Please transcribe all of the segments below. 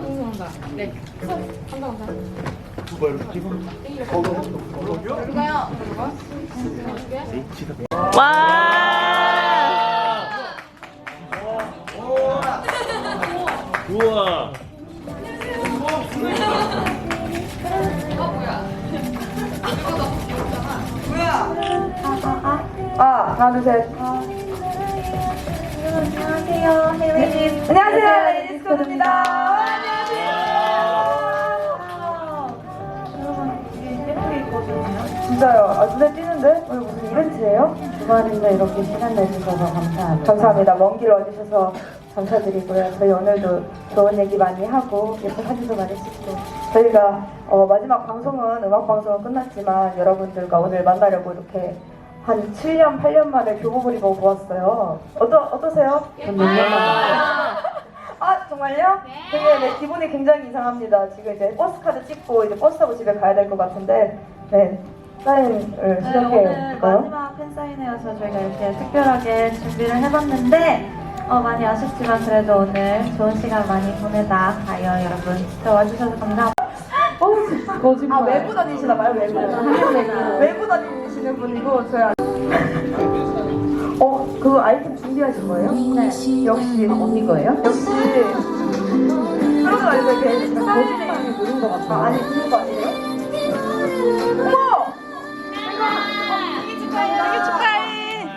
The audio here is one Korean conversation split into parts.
궁금한가? 네. 간다. 누가 이렇게 찍어? 누가요? 와! 우와. 하나, 둘, 셋. 안녕하세요. 해외님. 안녕하세요, 레이디스 코드입니다. 예쁘게 입고 오셨네요. 진짜요? 눈에 띄는데? 오늘 무슨 이벤트예요? 주말인데 이렇게 시간 내주셔서 감사합니다. 감사합니다. 먼 길 와주셔서 감사드리고요. 저희 오늘도 좋은 얘기 많이 하고 예쁜 사진도 많이 찍고 저희가 마지막 방송은 음악 방송은 끝났지만 여러분들과 오늘 만나려고 이렇게 한 7년, 8년 만에 교복을 입어 보았어요. 어떠세요? 아 정말요? 되게 기분이 굉장히 이상합니다. 지금 이제 버스 카드 찍고 이제 버스 타고 집에 가야 될 것 같은데 네 사인을 시작해 오늘 볼까요? 마지막 팬사인회여서 저희가 이렇게 특별하게 준비를 해봤는데 많이 아쉽지만 그래도 오늘 좋은 시간 많이 보내다 가요. 여러분 진짜 와주셔서 감사합니다. 아 외부 다니시나 봐요. 외부 다니시는 분이고 저희 그 아이템 준비하신 거예요? 네. 역시 언니 거예요? 역시 그런 거 이렇게 거짓말이 누른 것 같아. 아니 누른 거 아니에요? 어머! 생일 축하해!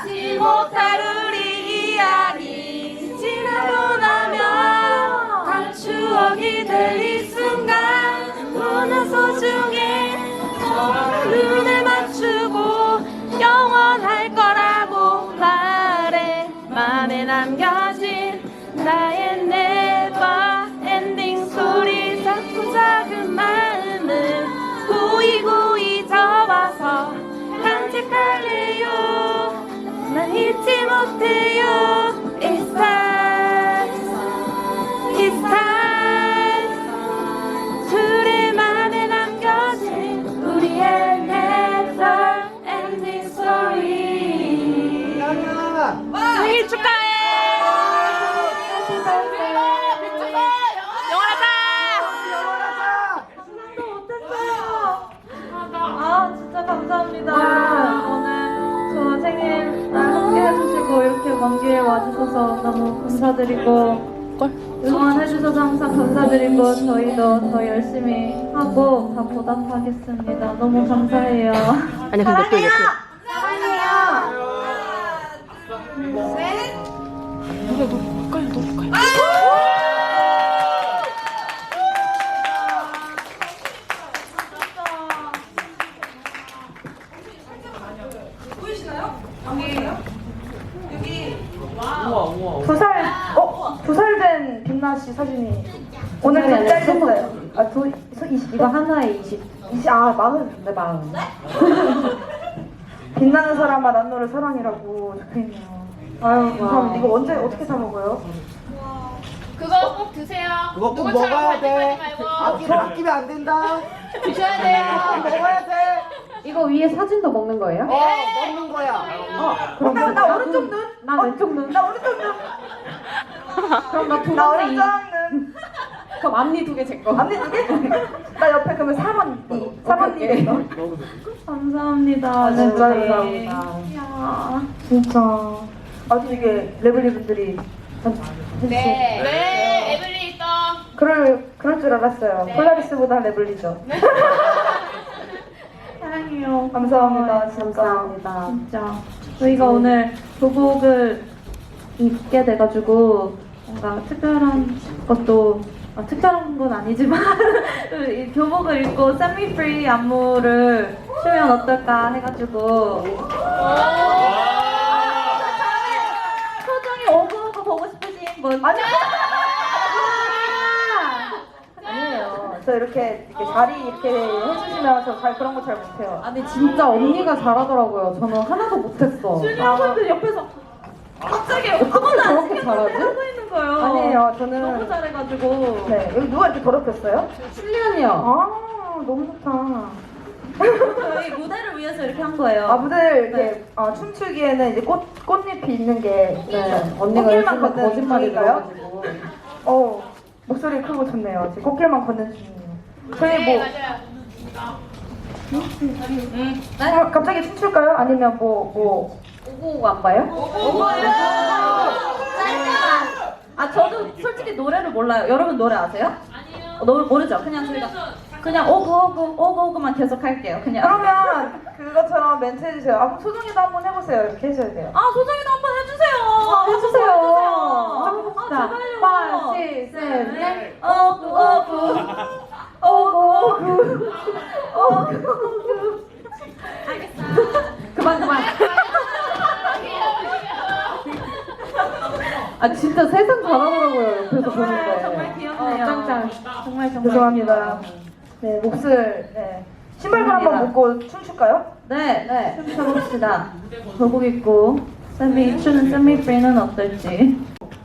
잊지 못할 우리 이야기 지나고 나면 한 추억이 될 이 순간 너나 소중해 눈을 맞추고 영원할 거라고 말해 맘에 남겨진 나의 never ending 소리 작고 작은 마음은 고이고이 저와서 간직할래요 난 잊지 못해요 It's time It's time 둘의 맘에 남겨진 우리의 never ending story 생일 축하해! 아 진짜 감사합니다. 오늘 저 생일 날 함께 해주시고 이렇게 먼 길에 와주셔서 너무 감사드리고 응원해주셔서 항상 감사드리고 저희도 더 열심히 하고 다 보답하겠습니다. 너무 감사해요. 아니 근데 또 이렇게 부살된 빛나 씨 사진이 오늘 몇 달 됐어요? 이거 하나에 20. 마흔. 네, 마음. 빛나는 사람아 난 너를 사랑이라고 적혀있네요. 아유 감사합니다. 이거 언제 어떻게 사 먹어요? 그거 꼭 드세요. 그거 꼭 누구처럼 먹어야 돼. 반죽하지 말고 아끼면 안 된다. 드셔야 돼요. 먹어야 돼. 이거 위에 사진도 먹는 거예요? 먹는 거야. 그럼 나 오른쪽 눈? 나 왼쪽 눈. 나 오른쪽 눈? 그럼 나 두 나 번째 오른쪽 눈? 그럼 앞니 두 개 제 거. 앞니 두 개? 나 옆에 그러면 3번 니. 4번 니. 감사합니다. 진짜 네. 감사합니다. 이야. 진짜 아주 이게 레블리 분들이 네, 에블리 떠. 그럴 줄 알았어요. 폴라리스보다 레블리죠. 사랑해요. 감사합니다. 진짜. 감사합니다. 진짜 저희가 오늘 교복을 입게 돼가지고 뭔가 특별한 것도 특별한 건 아니지만 이 교복을 입고 세미 프리 안무를 추면 어떨까 해가지고 표정이 오고오고 보고 싶으신 분 아니에요. 저 이렇게 자리 이렇게 해주시면 저 잘 그런 거 잘 못해요. 아니 진짜 언니가 잘하더라고요. 저는 하나도 못했어. 분들 옆에서 갑자기 어떻게 저렇게 잘하지? 하고 있는 거예요. 아니에요. 너무 저는 잘해가지고 네 여기 누가 이렇게 더럽혔어요? 실리언이요. 아 너무 좋다. 저희 무대를 위해서 이렇게 한 거예요. 아 무대를 이렇게 춤추기에는 이제 꽃잎이 있는 게 네, 언니가 꽃길만 요즘 걷는 거짓말이 중인가요? 들어가지고. 목소리 크고 좋네요. 지금 꽃길만 걷는 중이에요. 저희 네, 뭐 맞아요. 갑자기 춤출까요? 아니면 오고 안 봐요? 아 저도 솔직히 노래를 몰라요. 여러분 노래 아세요? 아니요. 모르죠. 그냥 저희가 그냥 오고만 계속 할게요. 그냥. 그러면 그것처럼 멘트 해주세요. 아, 그럼 소정이도 한번 해보세요. 이렇게 해줘야 돼요. 아 소정이도 한번 해주세요. 해주세요. 아 제발요. 5, 6, 7, 8. 오구. 그만. 아 진짜 세상 잘하더라고요 옆에서 보는데. 정말 귀엽네요. 짱짱. 정말 죄송합니다. 네, 몫을 신발을 한번 벗고 춤출까요? 네. 춤춰봅시다. 교복 입고 추는 쌤미 프리는 어떨지.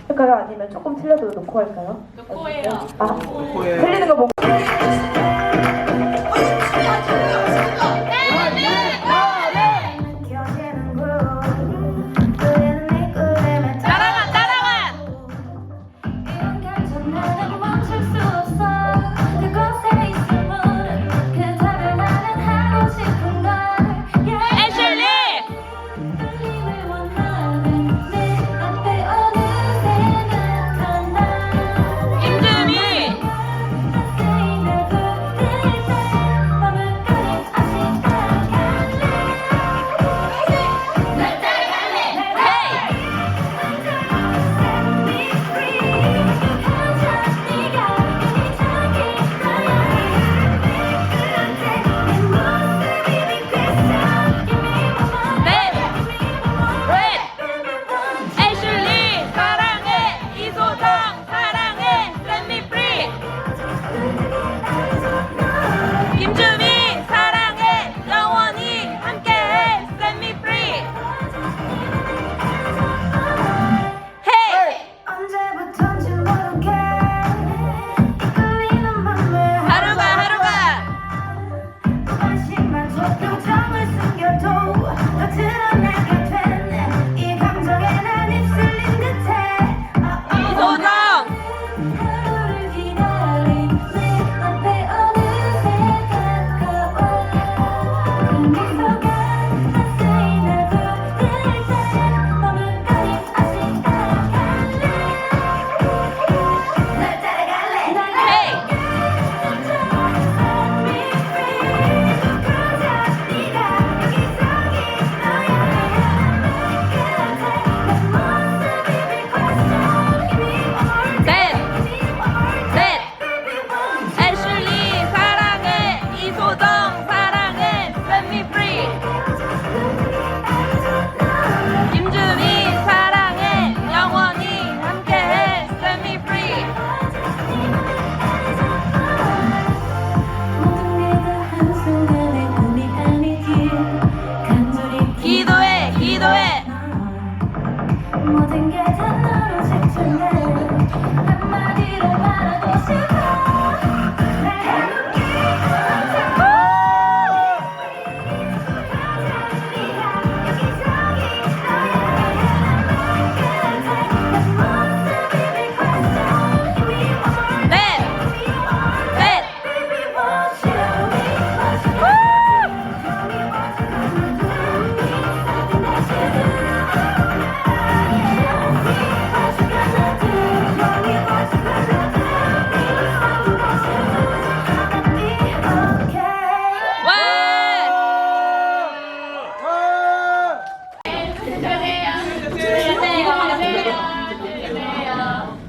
할까요? 아니면 조금 틀려도 놓고 할까요? 놓고 해요. 아, 틀리는 거 보고.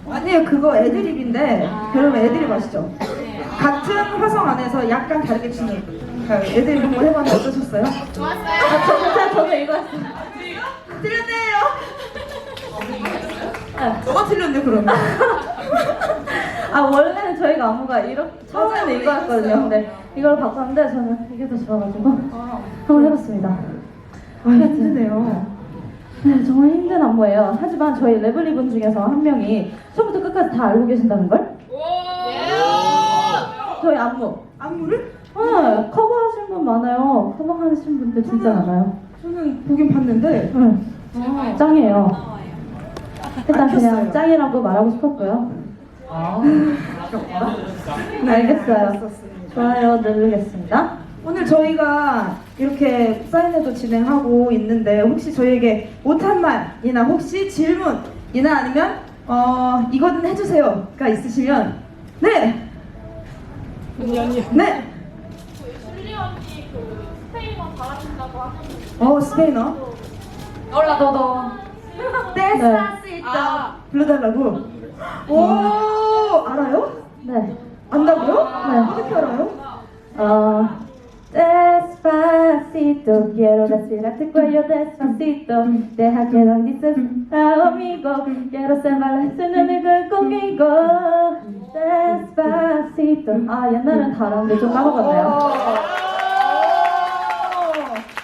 아니에요, 그거 애드립인데 여러분 애드립 아시죠? 같은 화성 안에서 약간 다르게 치는 애드립 한번 해봤는데 어떠셨어요? 좋았어요. 저도 이거 했어요. 틀렸네요. 너가 틀렸네 그러면. 아 원래는 저희가 안무가 처음에는 이거였거든요. 근데 이걸 바꿨는데 저는 이게 더 좋아가지고 한번 해봤습니다. 힘드네요. 네, 정말 힘든 안무예요. 하지만 저희 레블리 분 중에서 한 명이 처음부터 끝까지 다 알고 계신다는 걸? 저희 안무. 안무를? 네, 커버하신 분 많아요. 커버하신 분들 진짜 많아요. 저는 보긴 봤는데. 짱이에요. 일단 안 켰어요. 그냥 짱이라고 말하고 싶었고요. 알겠어요. 좋아요 누르겠습니다. 오늘 저희가 이렇게 사인회도 진행하고 있는데 혹시 저희에게 못한 말이나 혹시 질문이나 아니면 이거는 해주세요가 있으시면 네. 네. 줄리 언니 그 스페인어 잘하신다고 하셨는데. 스페인어 올라 너도. 불러달라고. 오 알아요? 네. 안다고요? 네. 어떻게 알아요? Despacito, quiero decir a tu cuello despacito. Deja que lo dices amigo. Quiero ser valiente conmigo. Despacito. 아 옛날엔 다른데 좀 까먹었네요.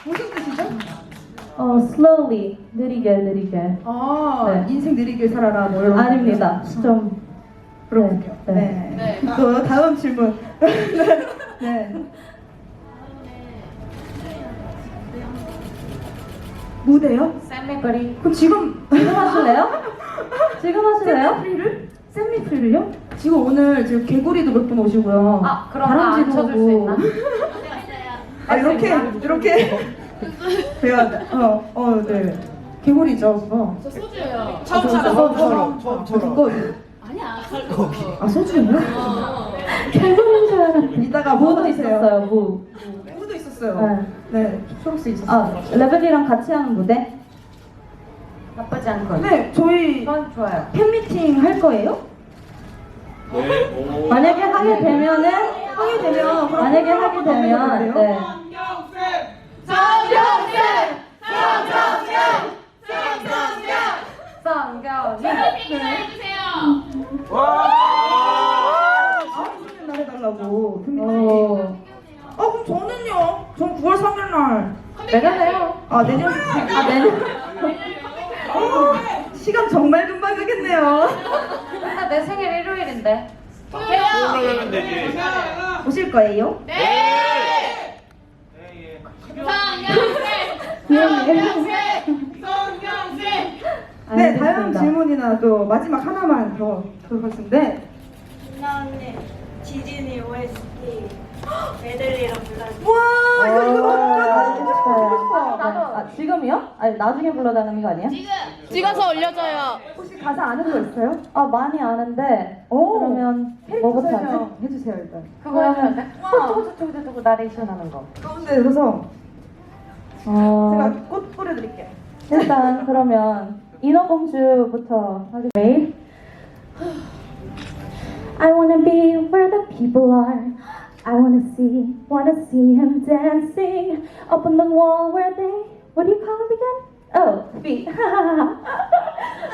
무슨 뜻이죠? Slowly, 느리게. 네. 인생 느리게 살아라 뭐 이런. 아닙니다. 좀 그렇군요. 네. 네. 또 다음 질문. 네. 무대요? 샌미거리. 그럼 지금 하실래요? 지금 하실래요? 샌미프리를? 샌미프리를요? 지금 오늘 지금 개구리도 몇 분 오시고요. 아, 그럼 나 안 쳐줄 수 있나? 이렇게 배워야 돼. 네. 개구리죠, 그거. 저 소주예요. 처음처럼. 그거 아니야. 아 소주예요? 개구리인 줄 알았는데. 이따가 무도 뭐 드세요? 있었어요. 무. 무도 있었어요. 네. 초록색 있었어요. 레벨이랑 같이 하는 무대? 나쁘지 않은 거. 네, 저희 이건 좋아요. 팬미팅 할 거예요? 만약에 하게 되면은 하게 되면 그럼 만약에 하게 되면 네. 성경이. 해주세요. 무슨 날 해달라고. 오. 그럼 저는요? 전 9월 3일 날. 내가 해요. 내년. 시간 정말 금방 가겠네요. 근데 내 생일 일요일인데. 그러면 되지. 오실 거예요? 네, 다음 질문이나 또 마지막 하나만 더 들어봤는데. 나 언니 디즈니 OST 메들리랑 불러주세요. 와, 이거 너무 듣고 싶어. 아, 지금이요? 아니 나중에 불러달라는 거 아니야? 찍어서 올려줘요. 혹시 가사 아는 거 있어요? 아 많이 아는데. 그러면 뭐부터 하지? 해주세요 일단. 그거 하면 돼? 저거 나레이션 하는 거. 가운데 서서 제가 꽃 뿌려드릴게요. 일단 그러면 인어공주부터 하겠습니다. 매일 I wanna be where the people are. I wanna see him dancing up on the wall where they, what do you call it again? Oh, feet.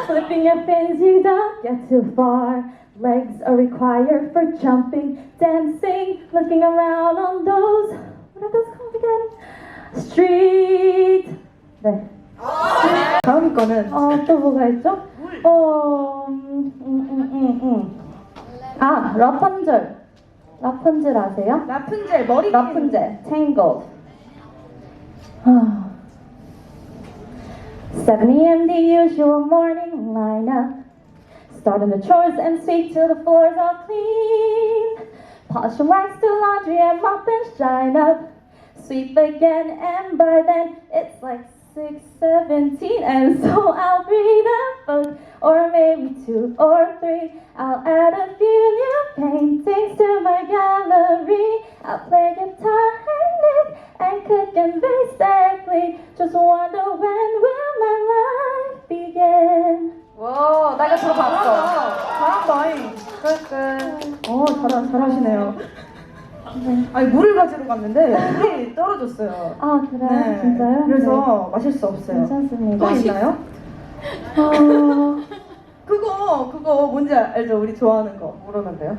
Flipping your fins, you don't get too far. Legs are required for jumping, dancing, looking around on those, what are those called again? Street. 네. 다음 거는 또 뭐가 있죠? 아, 라푼젤. 라푼젤 아세요? 라푼젤 머리 라푼젤, Tangled. 7 a.m. the usual morning lineup. Starting the chores and sweep till the floors are clean. Polish and wax, do laundry and mop and shine up. Sweep again and by then it's like 6:17 and so I'll read a book or maybe 2 or 3. I'll add a few new paintings to my gallery. I'll play guitar and knit and cook and bake exactly. Just wonder when will my life begin. 와, 나 이거 들어봤어. 잘한다. 잘하시네요. 아니 물을 가지러 갔는데 물이 떨어졌어요. 아, 그래요? 네. 진짜요? 그래서 마실 수 없어요. 괜찮습니다. 또 있나요? 그거 뭔지 알죠? 우리 좋아하는 거 모르는데요.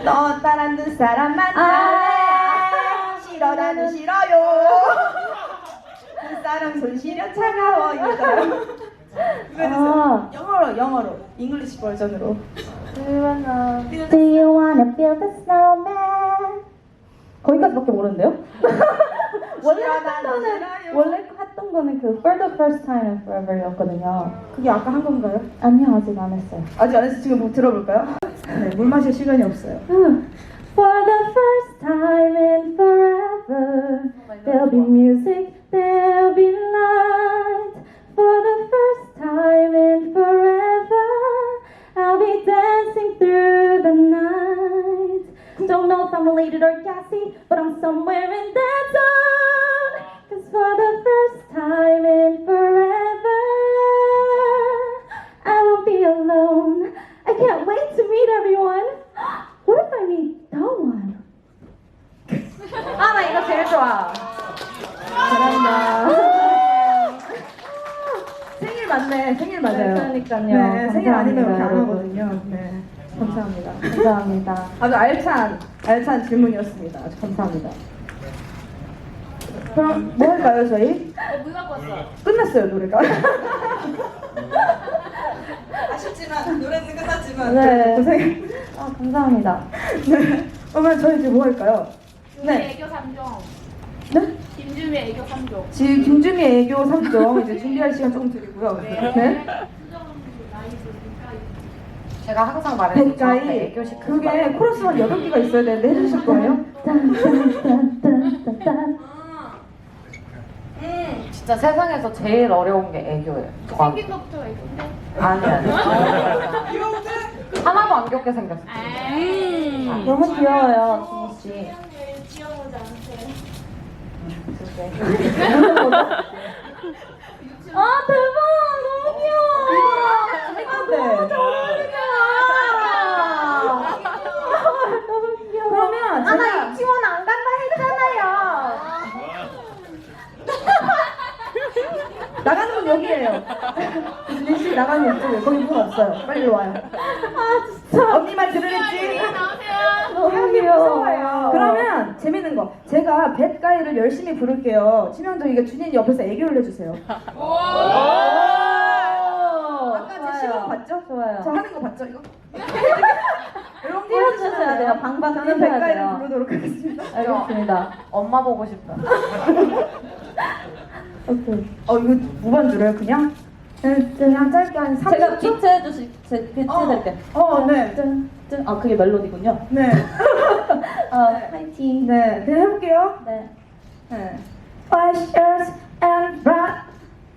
너 따란 두 사람 만나야 싫어 나는 싫어요. 두 사람 손 시려 차가워 이거잖아요. 이거 해주세요. 영어로 잉글리시 버전으로. Do you wanna build a snowman? 거기까지밖에 모르는데요? 원래 했던 했던 거는 그 For the First Time and Forever였거든요. 그게 아까 한 건가요? 아니요, 아직 안 했어요. 아직 안 해서 지금 뭐 들어볼까요? 네, 물 마실 시간이 없어요. For the first time in forever, there'll be music, there'll be light. For the first time in forever, I'll be dancing through the night. Don't know if I'm elated or gassy, but I'm somewhere in that zone. 'Cause for the first time in forever, I won't be alone. I can't wait to meet everyone. What if I meet no one? 아, 나 이거 제일 좋아. 잘한다. 생일 맞네. 생일 맞아요. 그러니까요. 네, 생일 아니면 이렇게 안 여러분. 하거든요. 네, 감사합니다. 감사합니다. 아주 알찬 질문이었습니다. 아주 감사합니다. 그럼 뭐 할까요, 저희? 물 갖고 왔어. 끝났어요, 노래가. 아쉽지만 노래는 끝났지만 네. 고생. 아, 감사합니다. 네. 그러면 저희 이제 뭐 할까요? 네. 애교 3종. 네? 김주미 애교 3종. 지금 김주미 애교 3종 이제 준비할 시간 조금 드리고요. 네. 제가 항상 말해요. 백가이 그게 코러스만 8개가 있어야 되는데 해주실 거예요? 딴딴딴딴딴딴. 진짜 세상에서 제일 어려운 게 애교예요. 생긴 것부터 애교인데. 아니. 하나도 안 귀엽게 생겼어. 너무 귀여워요, 진희 씨. 지영우 저한테 아, 대박! 너무 귀여워! 네. 너무 귀여워. 그러면 나 제가 유치원 안 간다 했잖아요. 나가는 건 여기예요. 준희 씨 나가는 이쪽에 거기 문 없어요. 빨리 일로 와요. 아, 진짜. 언니 말 들으랬지? 나오세요. 너무 귀여워요. 그러면 재밌는 거 제가 뱃가이를 열심히 부를게요. 치명적이게 준이 옆에서 애교를 해주세요. 아까 제 시범 봤죠? 좋아요. 저 하는 거 봤죠 이거? 이런 거 띄워주셔야 돼요. 방방 저는 띄워야 뱃가이를 돼요. 부르도록 하겠습니다. 알겠습니다. 엄마 보고 싶다. 오케이. 이거 무반주로요 그냥? 그냥 짧게 한 30초? 제가 비트 해주실, 비트 해드릴게요. 네. 짠. 아, 그게 멜로디군요. 네. 파이팅. 네. 그냥 해볼게요. 네. 네. White shirts and black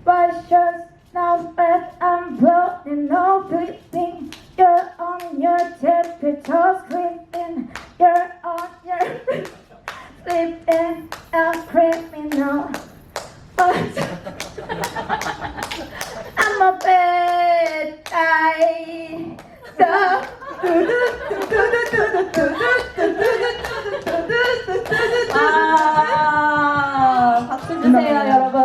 white shirts now that I'm blowing no breathing. You're on your temperature screaming. You're on your sleeping out criminal. I'm a bad guy. 아, 박수 주세요, 여러분.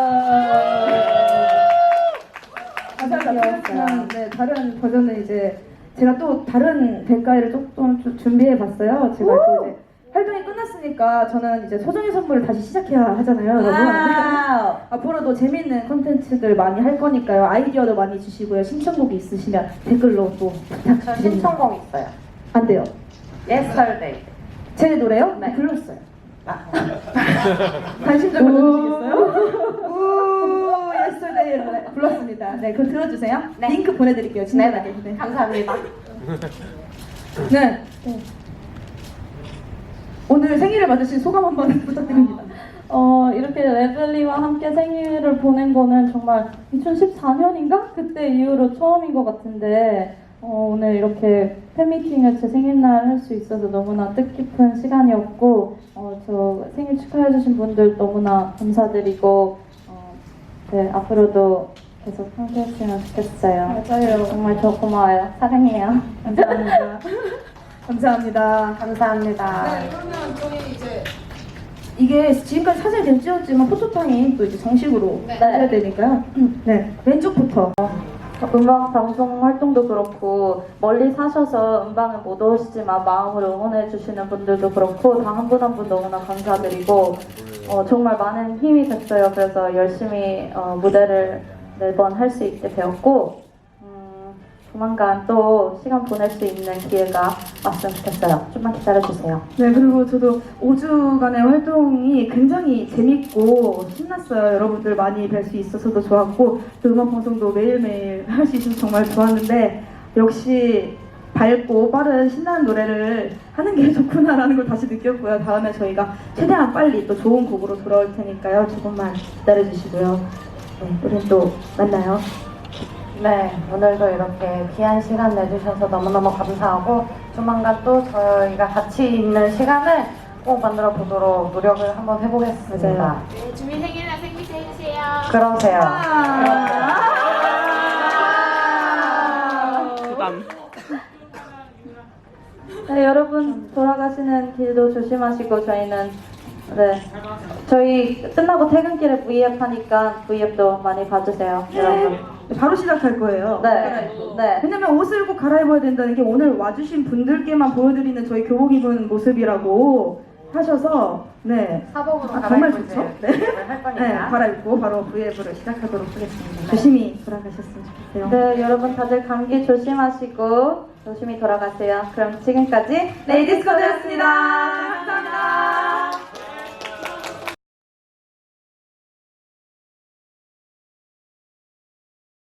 감사합니다. 네, 다른 버전은 이제 제가 또 다른 대가를 조금 준비해봤어요. 제가 또 이제 활동이 끝났으니까 저는 이제 소정의 선물을 다시 시작해야 하잖아요, 여러분. 와우. 앞으로도 재밌는 콘텐츠들 많이 할 거니까요. 아이디어도 많이 주시고요. 신청곡이 있으시면 댓글로 또 저 부탁드립니다. 신청곡 있어요. 안 돼요. Yesterday. 제 노래요? 네. 불렀어요. 관심 좀 가져주시겠어요? 우, yesterday 노래 불렀습니다. 네, 그거 들어주세요. 네. 링크 보내드릴게요. 진짜하게. 네. 감사합니다. 네. 오늘 생일을 맞으신 소감 한번 부탁드립니다. 이렇게 레블리와 함께 생일을 보낸 거는 정말 2014년인가? 그때 이후로 처음인 것 같은데, 오늘 이렇게 팬미팅을 제 생일날 할 수 있어서 너무나 뜻깊은 시간이었고, 저 생일 축하해주신 분들 너무나 감사드리고, 네, 앞으로도 계속 함께 했으면 좋겠어요. 맞아요. 정말 저 고마워요. 사랑해요. 감사합니다. 감사합니다. 감사합니다. 네, 그러면 저희 이제 이게 지금까지 사진을 계속 찍었지만 포토타임 또 이제 정식으로 해야 되니까요. 네, 왼쪽부터. 음악 방송 활동도 그렇고 멀리 사셔서 음방을 못 오시지만 마음으로 응원해 주시는 분들도 그렇고 다 한 분 한 분 너무나 감사드리고 정말 많은 힘이 됐어요. 그래서 열심히 무대를 매번 할 수 있게 되었고 조만간 또 시간 보낼 수 있는 기회가 왔으면 좋겠어요. 좀만 기다려주세요. 네, 그리고 저도 5주간의 활동이 굉장히 재밌고 신났어요. 여러분들 많이 뵐 수 있어서도 좋았고, 또 음악 방송도 매일매일 할 수 있어서 정말 좋았는데, 역시 밝고 빠른 신나는 노래를 하는 게 좋구나라는 걸 다시 느꼈고요. 다음에 저희가 최대한 빨리 또 좋은 곡으로 돌아올 테니까요. 조금만 기다려주시고요. 네, 우린 또 만나요. 네, 오늘도 이렇게 귀한 시간 내주셔서 너무너무 감사하고 조만간 또 저희가 같이 있는 시간을 꼭 만들어 보도록 노력을 한번 해보겠습니다. 맞아요. 네, 주민 생일날 생기세 해주세요. 그러세요. 네, 여러분 돌아가시는 길도 조심하시고 저희 끝나고 퇴근길에 V앱 하니까 V앱도 많이 봐주세요, 여러분. 바로 시작할 거예요. 네, 네. 왜냐면 옷을 꼭 갈아입어야 된다는 게 오늘 와주신 분들께만 보여드리는 저희 교복 입은 모습이라고 하셔서 네. 사복으로 정말 갈아입고 좋죠? 이제 네. 할 거니까. 네, 갈아입고 바로 V앱으로 시작하도록 하겠습니다. 조심히 돌아가셨으면 좋겠어요. 네, 여러분 다들 감기 조심하시고 조심히 돌아가세요. 그럼 지금까지 레이디스 코드였습니다. 감사합니다.